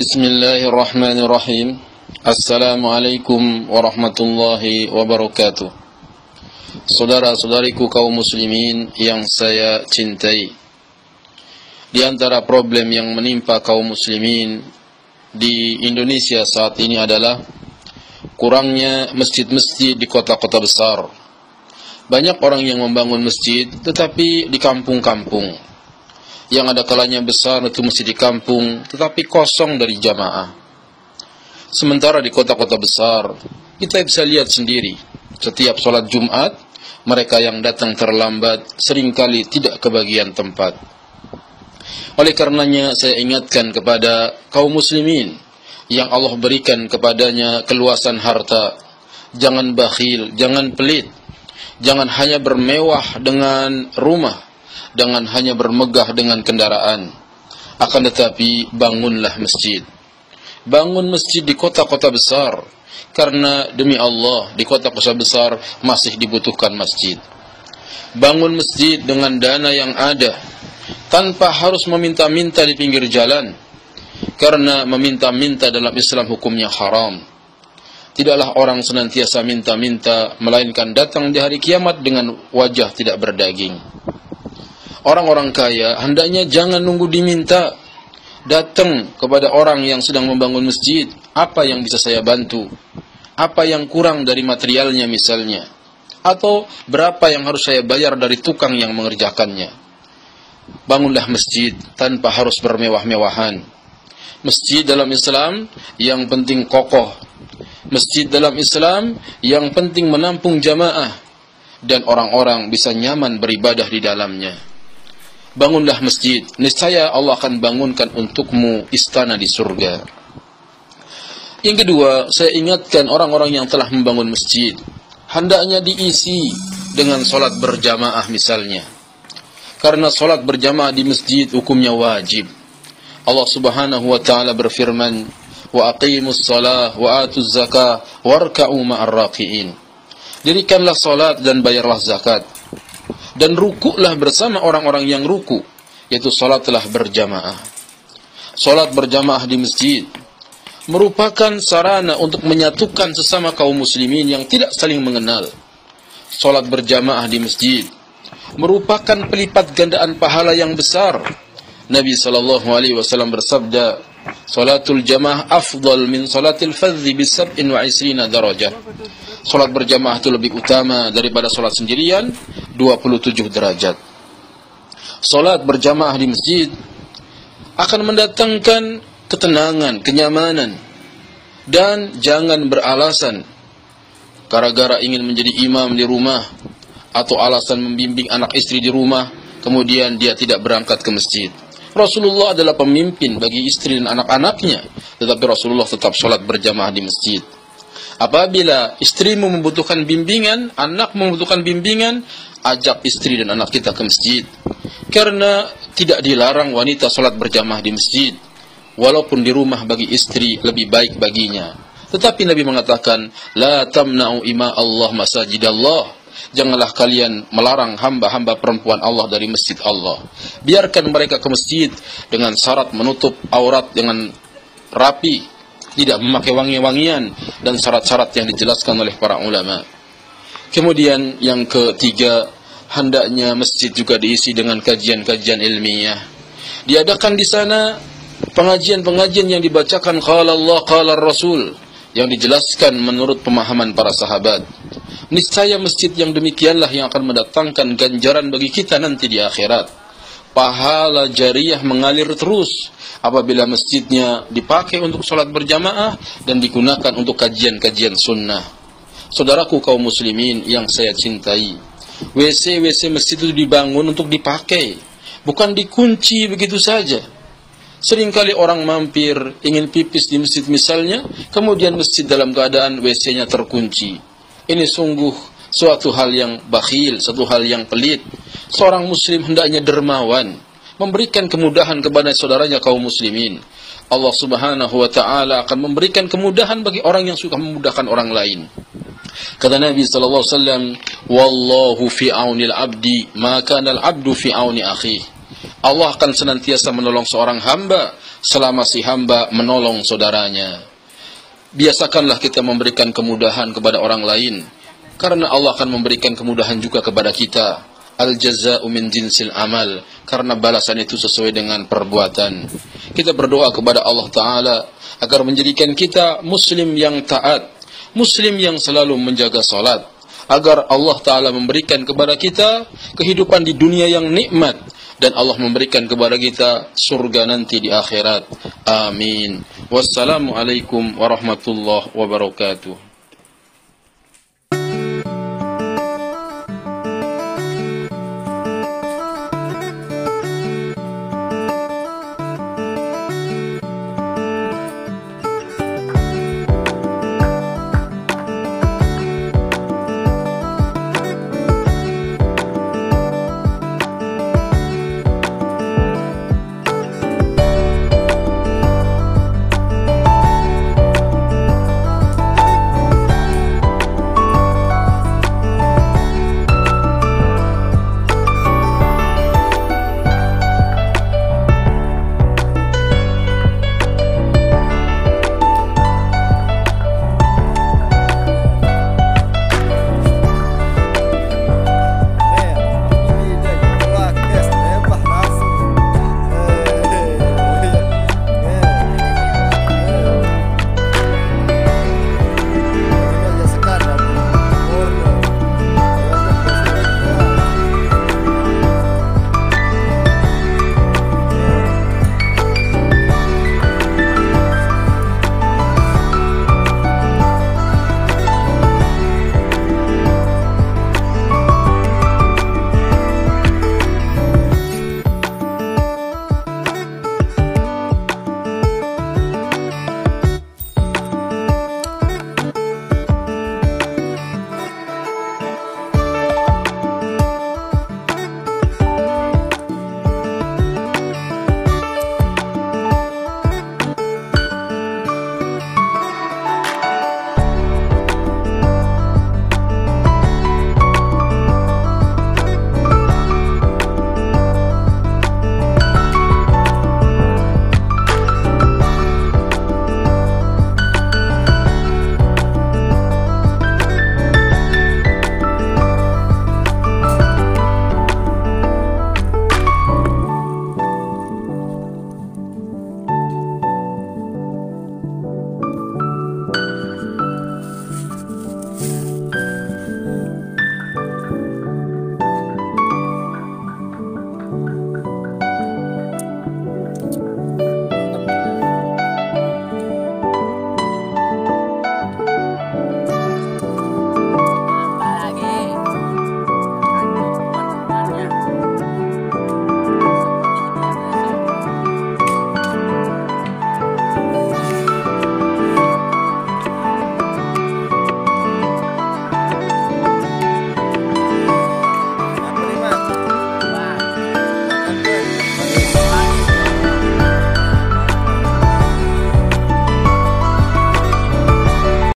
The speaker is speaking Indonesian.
Bismillahirrahmanirrahim. Assalamualaikum warahmatullahi wabarakatuh. Saudara-saudariku kaum muslimin yang saya cintai, di antara problem yang menimpa kaum muslimin di Indonesia saat ini adalah kurangnya masjid-masjid di kota-kota besar. Banyak orang yang membangun masjid tetapi di kampung-kampung. Yang ada kalanya besar itu masjid di kampung tetapi kosong dari jamaah. Sementara di kota-kota besar kita bisa lihat sendiri, setiap sholat Jumat mereka yang datang terlambat seringkali tidak kebagian tempat. Oleh karenanya saya ingatkan kepada kaum muslimin yang Allah berikan kepadanya keluasan harta, jangan bakhil, jangan pelit, jangan hanya bermewah dengan rumah, jangan hanya bermegah dengan kendaraan, akan tetapi bangunlah masjid. Bangun masjid di kota-kota besar, karena demi Allah di kota-kota besar masih dibutuhkan masjid. Bangun masjid dengan dana yang ada, tanpa harus meminta-minta di pinggir jalan, karena meminta-minta dalam Islam hukumnya haram. Tidaklah orang senantiasa minta-minta, melainkan datang di hari kiamat dengan wajah tidak berdaging. Orang-orang kaya hendaknya jangan nunggu diminta, datang kepada orang yang sedang membangun masjid, apa yang bisa saya bantu, apa yang kurang dari materialnya misalnya, atau berapa yang harus saya bayar dari tukang yang mengerjakannya. Bangunlah masjid tanpa harus bermewah-mewahan. Masjid dalam Islam yang penting kokoh, masjid dalam Islam yang penting menampung jamaah dan orang-orang bisa nyaman beribadah di dalamnya. Bangunlah masjid, niscaya Allah akan bangunkan untukmu istana di surga. Yang kedua, saya ingatkan orang-orang yang telah membangun masjid, hendaknya diisi dengan salat berjamaah misalnya. Karena salat berjamaah di masjid hukumnya wajib. Allah Subhanahu wa taala berfirman, "Wa aqimus shalah wa atuz zakah warka'u ma'ar raqiin." Dirikanlah salat dan bayarlah zakat, dan rukuklah bersama orang-orang yang ruku, yaitu salatlah berjamaah. Salat berjamaah di masjid merupakan sarana untuk menyatukan sesama kaum muslimin yang tidak saling mengenal. Salat berjamaah di masjid merupakan pelipat gandaan pahala yang besar. Nabi SAW bersabda, "Salatul jamaah afdal min salatil fadhi bi 27 darajah." Salat berjamaah itu lebih utama daripada salat sendirian 27 derajat. Salat berjamaah di masjid akan mendatangkan ketenangan, kenyamanan, dan jangan beralasan gara-gara ingin menjadi imam di rumah atau alasan membimbing anak istri di rumah kemudian dia tidak berangkat ke masjid. Rasulullah adalah pemimpin bagi istri dan anak-anaknya, tetapi Rasulullah tetap salat berjamaah di masjid. Apabila istrimu membutuhkan bimbingan, anak membutuhkan bimbingan, ajak istri dan anak kita ke masjid. Karena tidak dilarang wanita salat berjamaah di masjid, walaupun di rumah bagi istri lebih baik baginya. Tetapi Nabi mengatakan, "La tamna'u ima Allah masajidallah." Janganlah kalian melarang hamba-hamba perempuan Allah dari masjid Allah. Biarkan mereka ke masjid dengan syarat menutup aurat dengan rapi, tidak memakai wangi-wangian, dan syarat-syarat yang dijelaskan oleh para ulama. Kemudian yang ketiga, hendaknya masjid juga diisi dengan kajian-kajian ilmiah. Diadakan di sana pengajian-pengajian yang dibacakan qala Allah qala Rasul, yang dijelaskan menurut pemahaman para sahabat. Niscaya masjid yang demikianlah yang akan mendatangkan ganjaran bagi kita nanti di akhirat. Pahala jariyah mengalir terus apabila masjidnya dipakai untuk sholat berjamaah dan digunakan untuk kajian-kajian sunnah. Saudaraku kaum muslimin yang saya cintai, WC masjid itu dibangun untuk dipakai, bukan dikunci begitu saja. Seringkali orang mampir ingin pipis di masjid misalnya, kemudian masjid dalam keadaan WC-nya terkunci. Ini sungguh suatu hal yang bakhil, suatu hal yang pelit. Seorang muslim hendaknya dermawan, memberikan kemudahan kepada saudaranya kaum muslimin. Allah Subhanahu wa taala akan memberikan kemudahan bagi orang yang suka memudahkan orang lain. Kata Nabi sallallahu alaihi wasallam, "Wallahu fi auni al-'abdi ma kana al-'abdu fi auni akhihi." Allah akan senantiasa menolong seorang hamba selama si hamba menolong saudaranya. Biasakanlah kita memberikan kemudahan kepada orang lain, karena Allah akan memberikan kemudahan juga kepada kita. Al-jaza'u min jinsil amal, karena balasan itu sesuai dengan perbuatan. Kita berdoa kepada Allah Ta'ala agar menjadikan kita muslim yang taat, muslim yang selalu menjaga salat, agar Allah Ta'ala memberikan kepada kita kehidupan di dunia yang nikmat, dan Allah memberikan kepada kita surga nanti di akhirat. Amin. Wassalamualaikum warahmatullahi wabarakatuh.